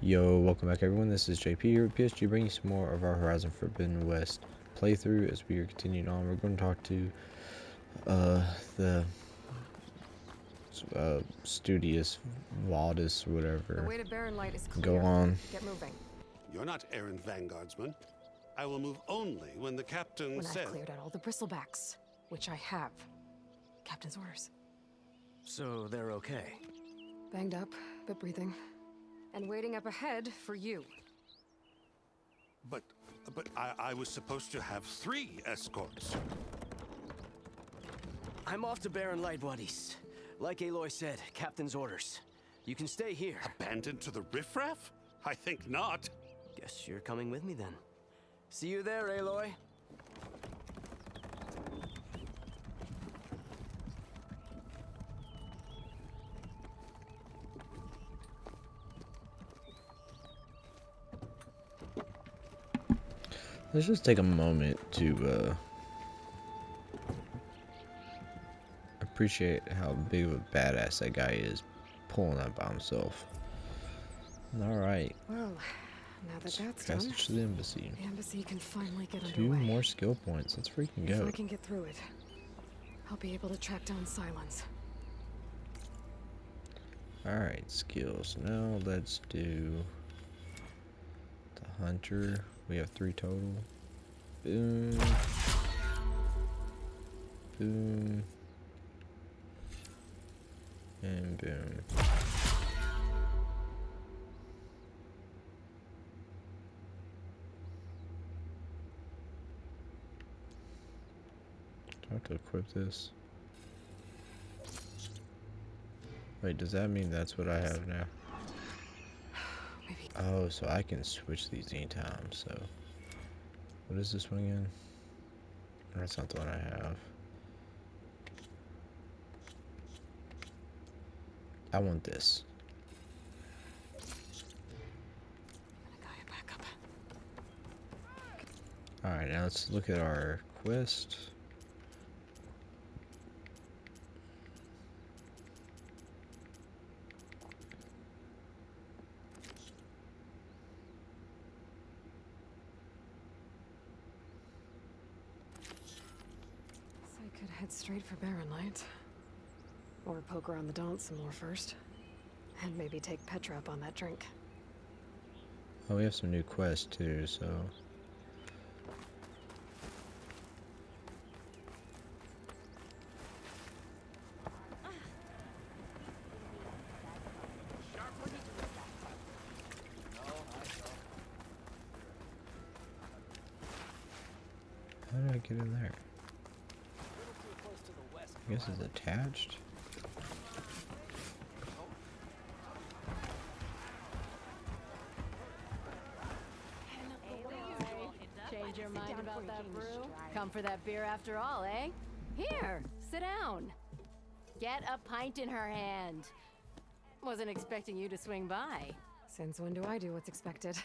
Yo, welcome back everyone, this is JP here with PSG, bringing you some more of our Horizon Forbidden West playthrough. As we are continuing on, we're going to talk to the Studious Valdis or whatever. The way to Barren Light is clear. Go on. Get moving. You're not errant vanguardsman. I will move only when the captain When says. I've cleared out all the bristlebacks, which I have. Captain's orders. So they're okay? Banged up, but breathing. And waiting up ahead for you. But I was supposed to have 3 escorts. I'm off to Barren Light, buddies. Like Aloy said, captain's orders. You can stay here. Abandoned to the riffraff? I think not. Guess you're coming with me then. See you there, Aloy. Let's just take a moment to appreciate how big of a badass that guy is, pulling that by himself. Alright. Well, now that that's done, Passage to the embassy. the embassy can finally get 2 underway. more skill points. Let's freaking If go. I can get through it, I'll be able to track down Silence. Alright, skills. Now let's do the hunter. We have 3 total. Boom. Boom. And boom. Do I have to equip this? Wait, does that mean that's what I have now? Maybe. Oh, so I can switch these anytime, so... What is this one again? That's not the one I have. I want this. I got it back up. Alright, now let's look at our quest. So I could head straight for Barren Light. Or poke around the Daunt some more first. And maybe take Petra up on that drink. Oh, we have some new quests too, so... How do I get in there? I guess it's attached. Change your mind about that brew? Come for that beer after all, eh? Here, sit down. Get a pint in her hand. Wasn't expecting you to swing by. Since when do I do what's expected?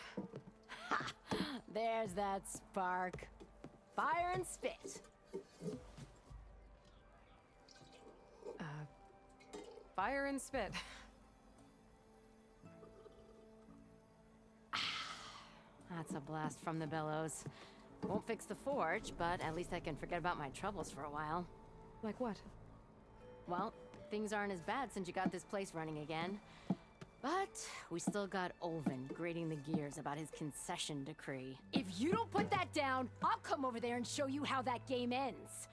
Ha! There's that spark. Fire and spit. Fire and spit. That's a blast from the bellows. Won't fix the forge, but at least I can forget about my troubles for a while. Like what? Well, things aren't as bad since you got this place running again. But we still got Olvin grating the gears about his concession decree. If you don't put that down, I'll come over there and show you how that game ends.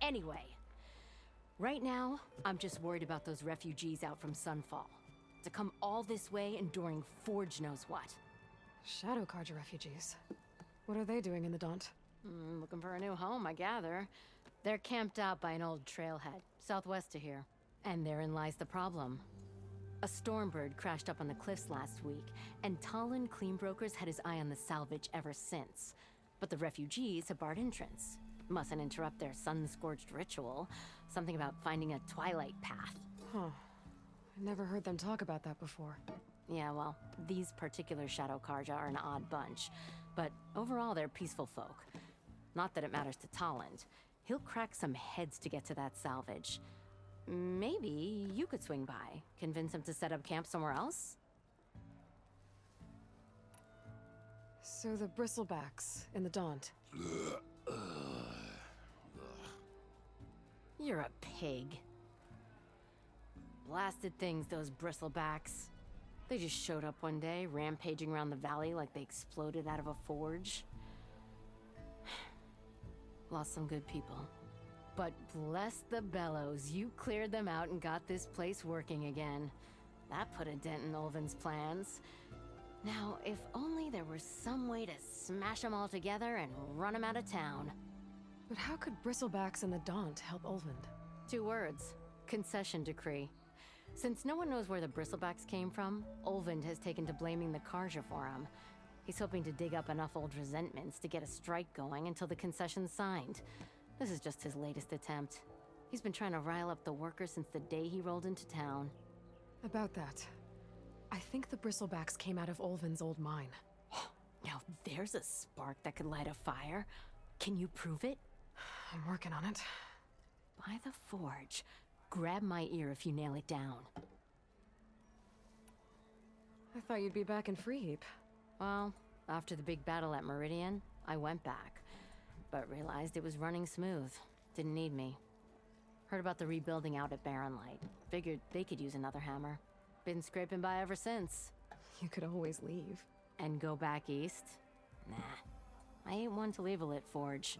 Anyway, right now, I'm just worried about those refugees out from Sunfall. To come all this way enduring Forge knows what. Shadow Carja refugees. What are they doing in the Daunt? Looking for a new home, I gather. They're camped out by an old trailhead, southwest of here. And therein lies the problem. A Stormbird crashed up on the cliffs last week, and Talon Cleanbrokers had his eye on the salvage ever since. But the refugees have barred entrance. Mustn't interrupt their sun-scorched ritual. Something about finding a twilight path. Huh. I never heard them talk about that before. Yeah, well, these particular Shadow Carja are an odd bunch. But overall, they're peaceful folk. Not that it matters to Talon. He'll crack some heads to get to that salvage. Maybe you could swing by, convince him to set up camp somewhere else? So the bristlebacks in the Daunt. You're a pig. Blasted things, those bristlebacks. They just showed up one day, rampaging around the valley like they exploded out of a forge. Lost some good people. But bless the bellows, you cleared them out and got this place working again. That put a dent in Ulvin's plans. Now, if only there were some way to smash them all together and run them out of town. But how could bristlebacks in the Daunt help Ulvund? 2 words. Concession decree. Since no one knows where the bristlebacks came from, Ulvund has taken to blaming the Karja for them. He's hoping to dig up enough old resentments to get a strike going until the concession's signed. This is just his latest attempt. He's been trying to rile up the workers since the day he rolled into town. About that, I think the bristlebacks came out of Ulvund's old mine. Now there's a spark that could light a fire. Can you prove it? I'm working on it. By the forge. Grab my ear if you nail it down. I thought you'd be back in Freeheap. Well, after the big battle at Meridian, I went back. But realized it was running smooth. Didn't need me. Heard about the rebuilding out at Barren Light. Figured they could use another hammer. Been scraping by ever since. You could always leave. And go back east? Nah. I ain't one to leave a lit forge.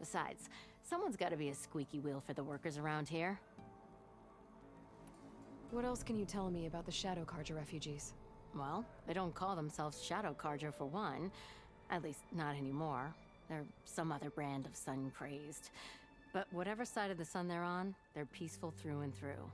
Besides, someone's gotta be a squeaky wheel for the workers around here. What else can you tell me about the Shadow Karja refugees? Well, they don't call themselves Shadow Karja for one. At least, not anymore. They're some other brand of sun-crazed. But whatever side of the sun they're on, they're peaceful through and through.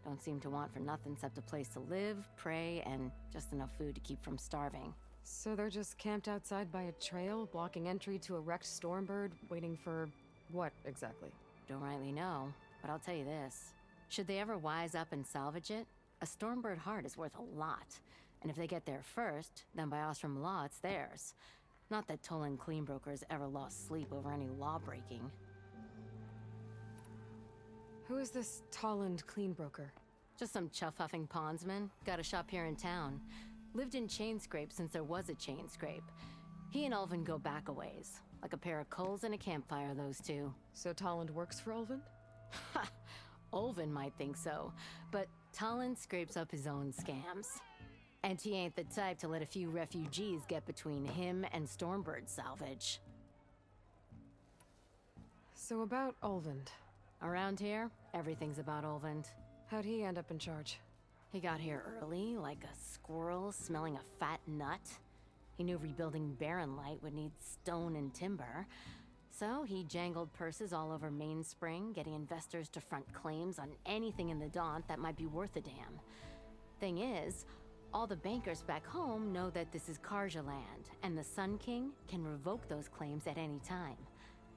Don't seem to want for nothing except a place to live, pray, and just enough food to keep from starving. So they're just camped outside by a trail, blocking entry to a wrecked Stormbird, waiting for what exactly? Don't rightly know, but I'll tell you this. Should they ever wise up and salvage it, a Stormbird heart is worth a lot. And if they get there first, then by Ostrom law, it's theirs. Not that Tolan Cleanbrokers ever lost sleep over any law breaking. Who is this Tolland Cleanbroker? Just some chuff-huffing pondsman. Got a shop here in town. Lived in ChainScrape since there was a ChainScrape. He and Ulvund go back a ways. Like a pair of coals and a campfire, those two. So Tolland works for Ulvund? Ha! Ulvund might think so, but Tolland scrapes up his own scams. And he ain't the type to let a few refugees get between him and Stormbird salvage. So about Ulvund. Around here, everything's about Ulvund. How'd he end up in charge? He got here early, like a squirrel smelling a fat nut. He knew rebuilding Barren Light would need stone and timber. So he jangled purses all over Mainspring, getting investors to front claims on anything in the Daunt that might be worth a damn. Thing is, all the bankers back home know that this is Karja land, and the Sun King can revoke those claims at any time.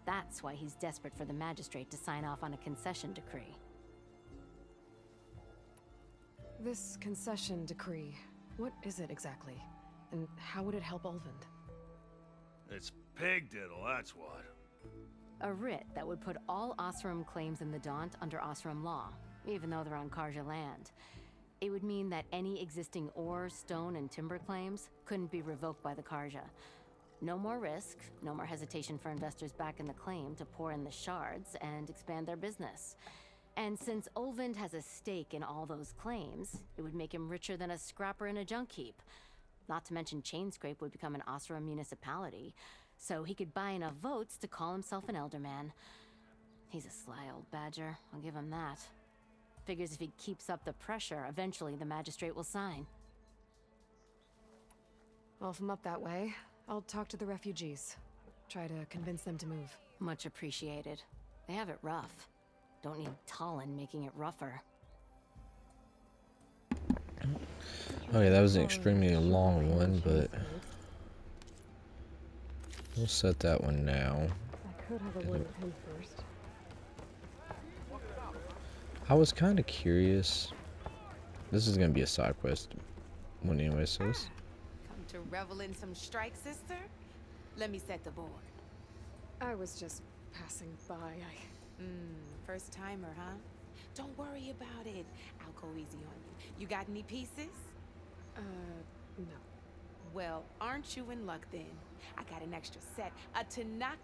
That's why he's desperate for the magistrate to sign off on a concession decree. This concession decree, what is it exactly? And how would it help Ulvund? It's pig diddle, that's what. A writ that would put all Osram claims in the Daunt under Osram law, even though they're on Karja land. It would mean that any existing ore, stone, and timber claims couldn't be revoked by the Karja. No more risk, no more hesitation for investors back in the claim to pour in the shards and expand their business. And since Ulvund has a stake in all those claims, it would make him richer than a scrapper in a junk heap. Not to mention ChainScrape would become an Osram municipality, so he could buy enough votes to call himself an elderman. He's a sly old badger, I'll give him that. Figures if he keeps up the pressure, eventually the magistrate will sign. Well, if I'm up that way, I'll talk to the refugees. Try to convince them to move. Much appreciated. They have it rough. Don't need Tolland making it rougher. Okay, that was an extremely long one, but we'll set that one now. I could have a word with him first. I was kind of curious. This is gonna be a side quest one anyway, so let's... Come to revel in some strike, sister? Let me set the board. I was just passing by. First timer, huh? Don't worry about it. I'll go easy on you. You got any pieces? No. Well, aren't you in luck then? I got an extra set, a Tanakh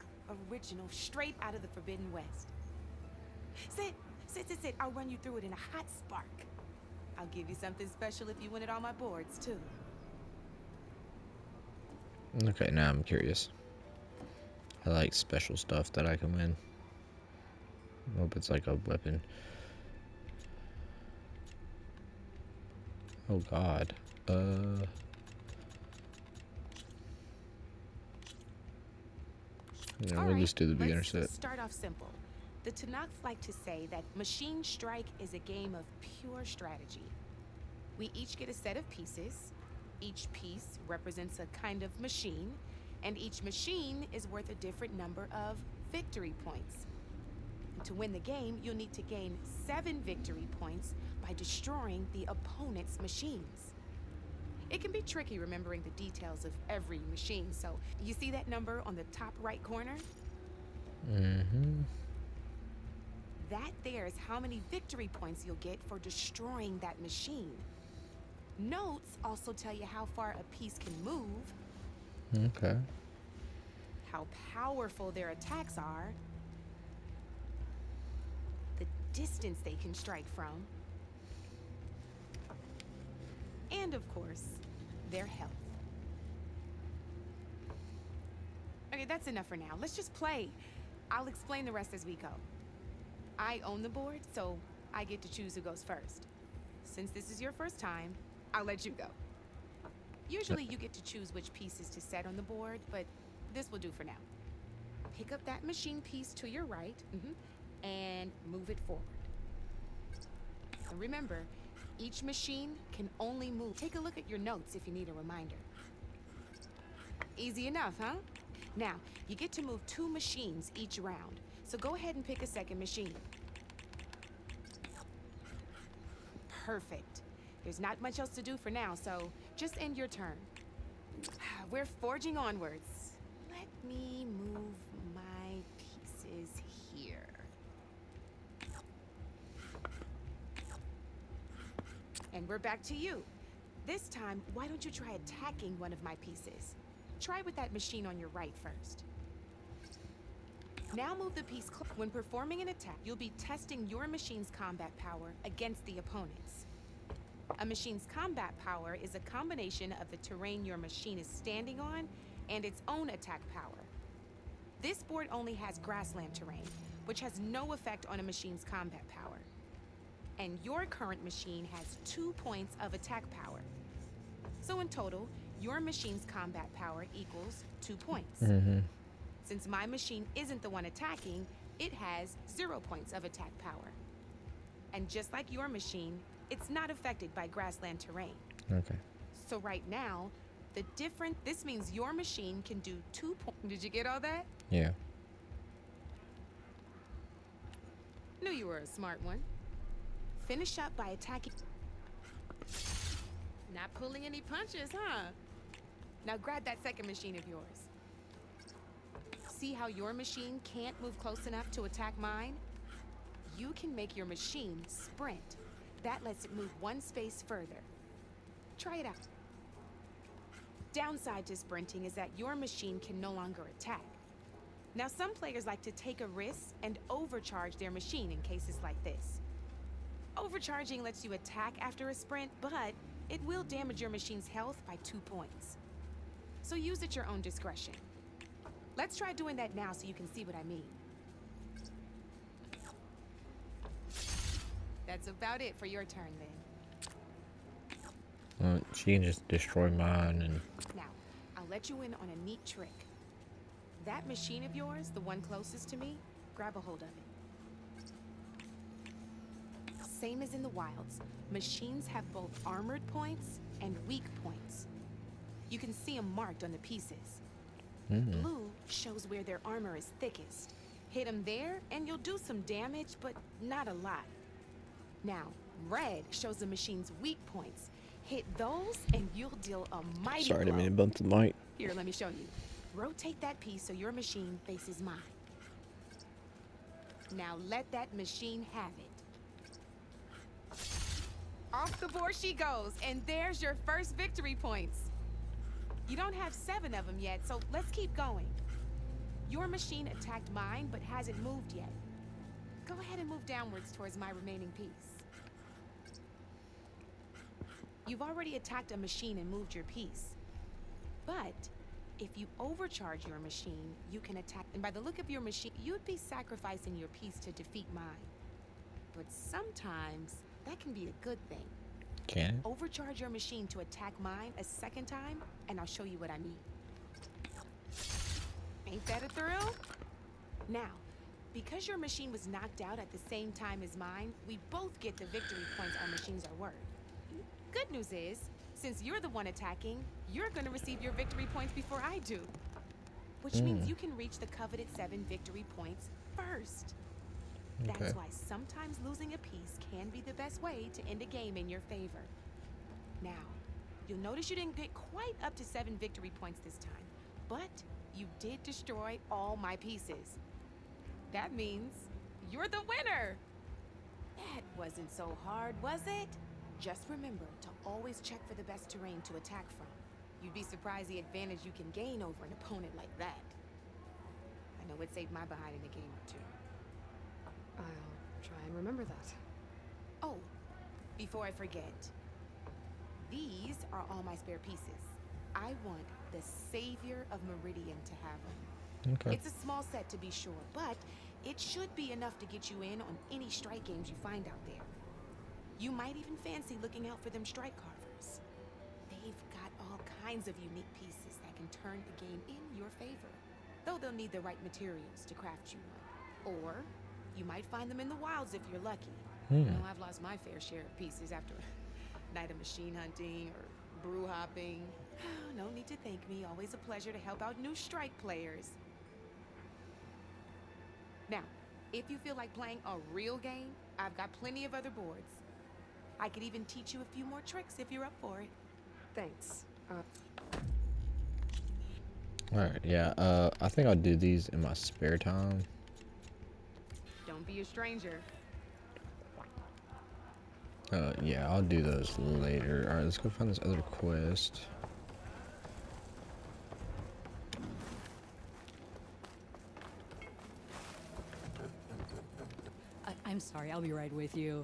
original straight out of the Forbidden West. Sit. I'll run you through it in a hot spark. I'll give you something special if you win it on my boards, too. Okay, now I'm curious. I like special stuff that I can win. I hope it's like a weapon. Oh god. Yeah, we'll just do the beginner set. Let's start off simple. The Tanakh like to say that Machine Strike is a game of pure strategy. We each get a set of pieces. Each piece represents a kind of machine, and each machine is worth a different number of victory points. And to win the game, you'll need to gain 7 victory points by destroying the opponent's machines. It can be tricky remembering the details of every machine, so you see that number on the top right corner? Mm-hmm. That there is how many victory points you'll get for destroying that machine. Notes also tell you how far a piece can move. Okay. How powerful their attacks are. The distance they can strike from. And of course, their health. Okay, that's enough for now. Let's just play. I'll explain the rest as we go. I own the board, so I get to choose who goes first. Since this is your first time, I'll let you go. Usually you get to choose which pieces to set on the board, but this will do for now. Pick up that machine piece to your right, and move it forward. And remember, each machine can only move. Take a look at your notes if you need a reminder. Easy enough, huh? Now, you get to move 2 machines each round, so go ahead and pick a second machine. Perfect. There's not much else to do for now, so just end your turn. We're forging onwards. Let me move my pieces here. And we're back to you. This time, why don't you try attacking one of my pieces? Try with that machine on your right first. Now move the piece close. When performing an attack, you'll be testing your machine's combat power against the opponent's. A machine's combat power is a combination of the terrain your machine is standing on and its own attack power. This board only has grassland terrain, which has no effect on a machine's combat power. And your current machine has 2 points of attack power. So in total, your machine's combat power equals 2 points. Since my machine isn't the one attacking, it has 0 points of attack power. And just like your machine, it's not affected by grassland terrain. Okay. So right now, this means your machine can do 2 points. Did you get all that? Yeah. Knew you were a smart one. Finish up by attacking. Not pulling any punches, huh? Now grab that second machine of yours. See how your machine can't move close enough to attack mine? You can make your machine sprint. That lets it move 1 space further. Try it out. Downside to sprinting is that your machine can no longer attack. Now some players like to take a risk and overcharge their machine in cases like this. Overcharging lets you attack after a sprint, but it will damage your machine's health by 2 points. So use at your own discretion. Let's try doing that now so you can see what I mean. That's about it for your turn then. Well, she can just destroy mine and... Now, I'll let you in on a neat trick. That machine of yours, the one closest to me, grab a hold of it. Same as in the wilds, machines have both armored points and weak points. You can see them marked on the pieces. Blue shows where their armor is thickest. Hit them there and you'll do some damage, but not a lot. Now, red shows the machine's weak points. Hit those and you'll deal a mighty blow. Sorry, I didn't mean to bump the mic. Here, let me show you. Rotate that piece so your machine faces mine. Now let that machine have it. Off the board she goes, and there's your first victory points. You don't have 7 of them yet, so let's keep going. Your machine attacked mine, but hasn't moved yet. Go ahead and move downwards towards my remaining piece. You've already attacked a machine and moved your piece. But if you overcharge your machine, you can attack. And by the look of your machine, you'd be sacrificing your piece to defeat mine. But sometimes that can be a good thing. Can Overcharge your machine to attack mine a second time, and I'll show you what I mean. Ain't that a thrill? Now, because your machine was knocked out at the same time as mine, we both get the victory points our machines are worth. Good news is, since you're the one attacking, you're gonna receive your victory points before I do. Which means you can reach the coveted 7 victory points first. Okay. That's why sometimes losing a piece can be the best way to end a game in your favor. Now, you'll notice you didn't get quite up to 7 victory points this time, but you did destroy all my pieces. That means you're the winner! That wasn't so hard, was it? Just remember to always check for the best terrain to attack from. You'd be surprised the advantage you can gain over an opponent like that. I know it saved my behind in a game or 2. I'll try and remember that. Oh, before I forget, these are all my spare pieces. I want the Savior of Meridian to have them. Okay. It's a small set to be sure, but it should be enough to get you in on any strike games you find out there. You might even fancy looking out for them strike carvers. They've got all kinds of unique pieces that can turn the game in your favor, though they'll need the right materials to craft you one. Or you might find them in the wilds if you're lucky. You know, I've lost my fair share of pieces after a night of machine hunting or brew hopping. No need to thank me. Always a pleasure to help out new strike players. Now, if you feel like playing a real game, I've got plenty of other boards. I could even teach you a few more tricks if you're up for it. Thanks. Alright, yeah, I think I'll do these in my spare time. Don't be a stranger. Yeah, I'll do those later. Alright, let's go find this other quest. I'm sorry, I'll be right with you.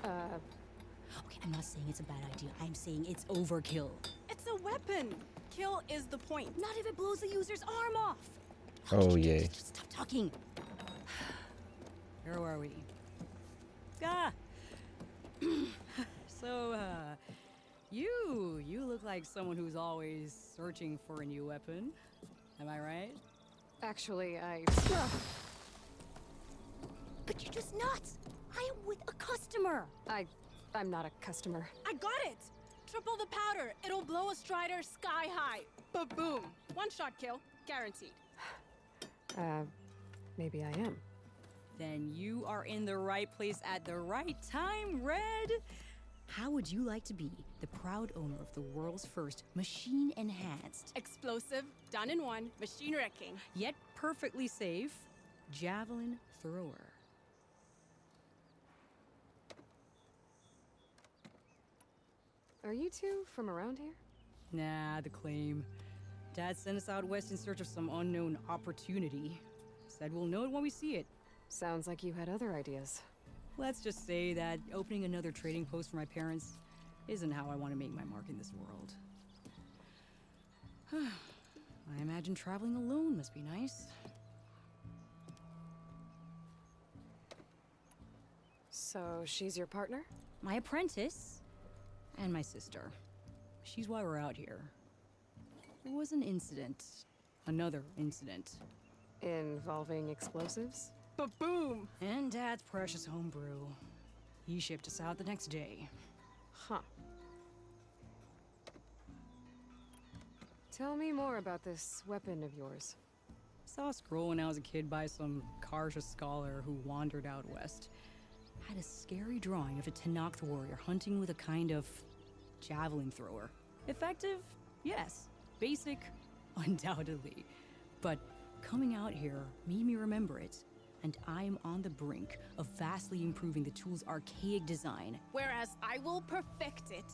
Okay, I'm not saying it's a bad idea. I'm saying it's overkill. It's a weapon! Kill is the point. Not if it blows the user's arm off. Oh, yeah. Just stop talking. Where were we? Ah! So, you look like someone who's always searching for a new weapon. Am I right? Actually, But you're just nuts. I am with a customer. I'm not a customer. I got it! Triple the powder. It'll blow a Strider sky high. Ba-boom. One shot kill. Guaranteed. Maybe I am. Then you are in the right place at the right time, Red. How would you like to be the proud owner of the world's first machine-enhanced, Explosive, done in one, machine wrecking, yet perfectly safe, javelin thrower? Are you two from around here? Nah, the claim. Dad sent us out west in search of some unknown opportunity. Said we'll know it when we see it. Sounds like you had other ideas. Let's just say that opening another trading post for my parents isn't how I want to make my mark in this world. I imagine traveling alone must be nice. So she's your partner? My apprentice and my sister. She's why we're out here. There was an incident. Another incident. Involving explosives? Ba-boom! And Dad's precious homebrew. He shipped us out the next day. Huh. Tell me more about this weapon of yours. Saw a scroll when I was a kid by some Karja scholar who wandered out west. Had a scary drawing of a Tenakth warrior hunting with a kind of javelin thrower. Effective? Yes. Basic? Undoubtedly. But coming out here made me remember it, and I'm on the brink of vastly improving the tool's archaic design. Whereas I will perfect it.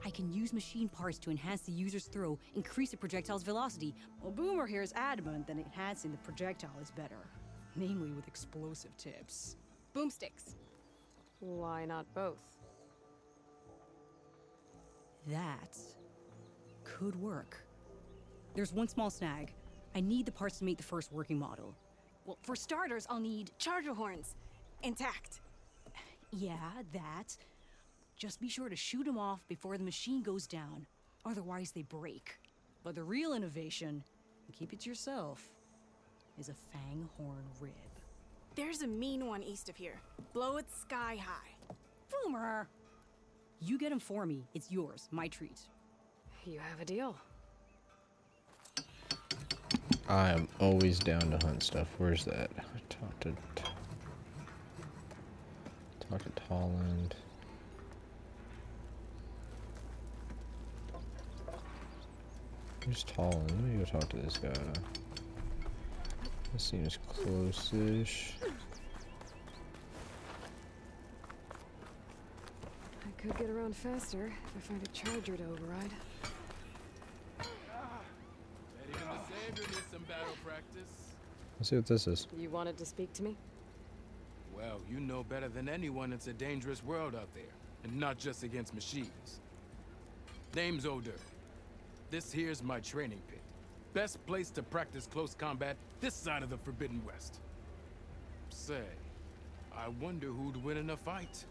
I can use machine parts to enhance the user's throw, increase the projectile's velocity. Well, Boomer here is adamant that enhancing the projectile is better, namely with explosive tips. Boomsticks. Why not both? That could work. There's one small snag. I need the parts to make the first working model. Well, for starters, I'll need charger horns. Intact. Yeah, that. Just be sure to shoot them off before the machine goes down. Otherwise, they break. But the real innovation, and keep it to yourself, is a fang horn rib. There's a mean one east of here. Blow it sky high. Boomer! You get him for me. It's yours. My treat. You have a deal. I am always down to hunt stuff. Where's that? Talk to Tolland. Where's Tolland? Let me go talk to this guy. This seems close-ish. I could get around faster if I find a charger to override. Some battle practice. Let's see what this is. You wanted to speak to me? Well, you know better than anyone it's a dangerous world out there, and not just against machines. Name's Oder. This here's my training pit. Best place to practice close combat this side of the Forbidden West. Say, I wonder who'd win in a fight.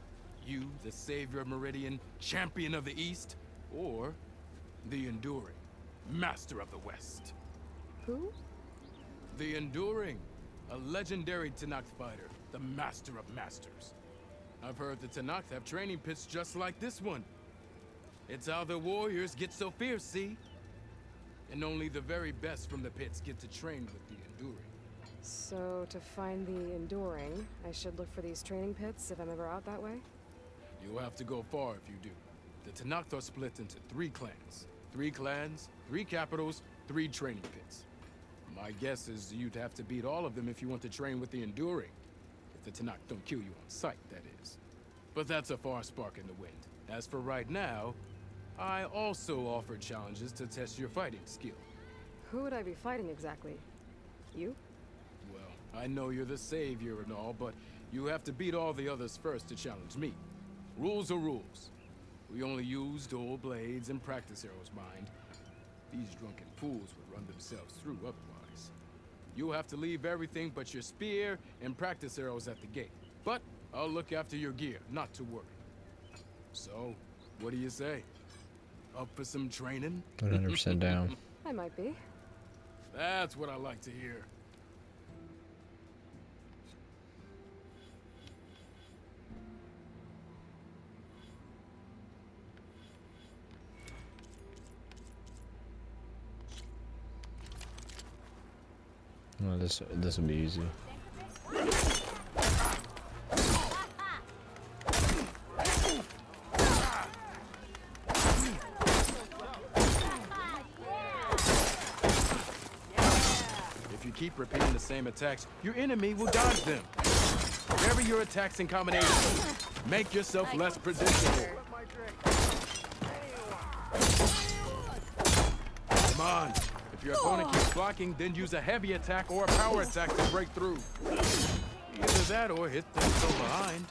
You, the savior of Meridian, champion of the East, or the Enduring, master of the West. Who? The Enduring, a legendary Tenakth fighter, the master of masters. I've heard the Tenakth have training pits just like this one. It's how the warriors get so fierce, see? And only the very best from the pits get to train with the Enduring. So, to find the Enduring, I should look for these training pits if I'm ever out that way? You'll have to go far if you do. The Tenakth are split into 3 clans. 3 clans, 3 capitals, 3 training pits. My guess is you'd have to beat all of them if you want to train with the Enduring. If the Tenakth don't kill you on sight, that is. But that's a far spark in the wind. As for right now, I also offer challenges to test your fighting skill. Who would I be fighting exactly? You? Well, I know you're the savior and all, but you have to beat all the others first to challenge me. Rules are rules. We only use dual blades and practice arrows, mind. These drunken fools would run themselves through otherwise. You'll have to leave everything but your spear and practice arrows at the gate. But I'll look after your gear, not to worry. So, what do you say? Up for some training? 100% down. I might be. That's what I like to hear. Well, this will be easy. If you keep repeating the same attacks, your enemy will dodge them. Vary your attacks and combinations. Make yourself less predictable. Come on. If your opponent keeps blocking, then use a heavy attack or a power attack to break through. Either that or hit them from behind.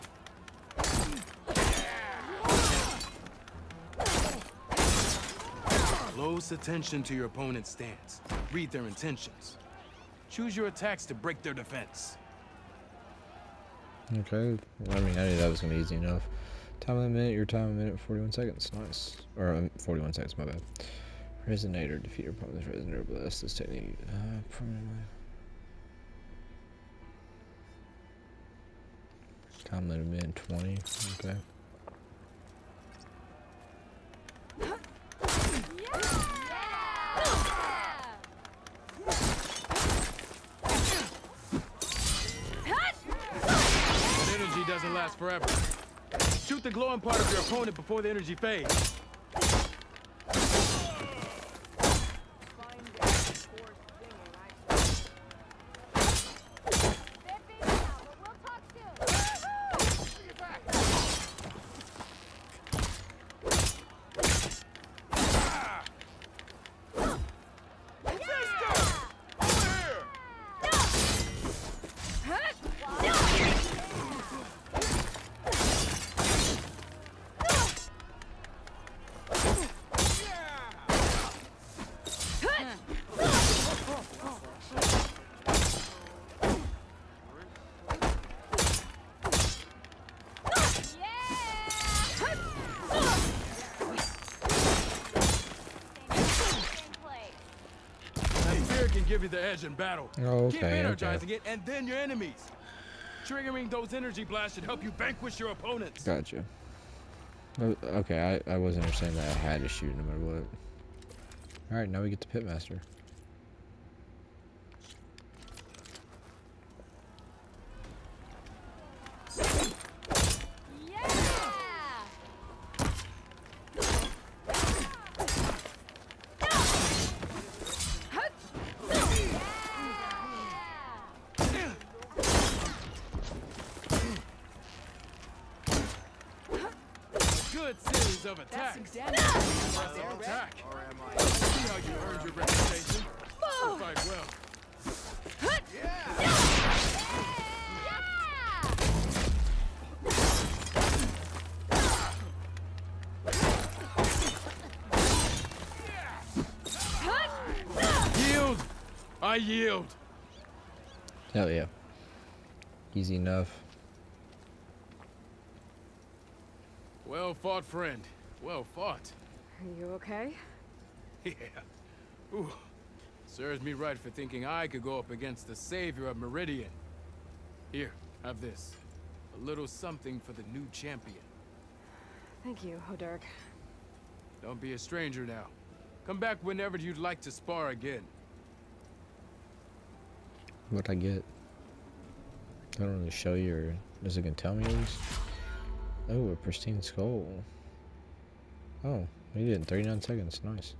Close attention to your opponent's stance. Read their intentions. Choose your attacks to break their defense. Okay. I mean, I knew that was going to be easy enough. Time of the minute, your time of the minute, 41 seconds. Nice. Or 41 seconds, my bad. Resonator, defeat your opponent's resonator, bless this technique permanently. Time limit minute 20, okay. That energy doesn't last forever. Shoot the glowing part of your opponent before the energy fades. can give you the edge in battle. Oh, Keep okay, energizing it, and then your enemies. Triggering those energy blasts should help you vanquish your opponents. Gotcha. Oh, okay, I wasn't understanding that I had to shoot no matter what. Alright, now we get to Pitmaster. Good series of attacks. Attack. See how you earned your reputation. You fight well. Yield. I yield. Hell yeah. Easy enough. Well fought, friend. Well fought. Are you okay? Yeah. Ooh. Serves me right for thinking I could go up against the savior of Meridian. Here, have this. A little something for the new champion. Thank you, Hodurk. Don't be a stranger now. Come back whenever you'd like to spar again. What'd I get? I don't really show you, or is it gonna tell me at least? Oh, a pristine skull. Oh, we did it in 39 seconds. Nice.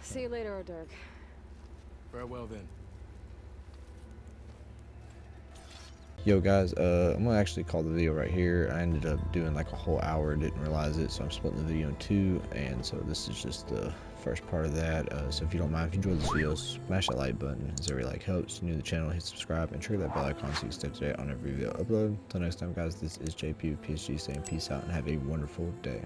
See you later, Hodurk. Farewell then. Yo guys, I'm gonna actually call the video right here. I ended up doing like a whole hour, didn't realize it, so I'm splitting the video in two, and so this is just the first part of that. So if you don't mind, if you enjoyed this video, smash that like button, as every like helps. If you're new to the channel, hit subscribe and trigger that bell icon so you can stay up to date on every video upload. Until next time guys, this is JP with PSG saying peace out and have a wonderful day.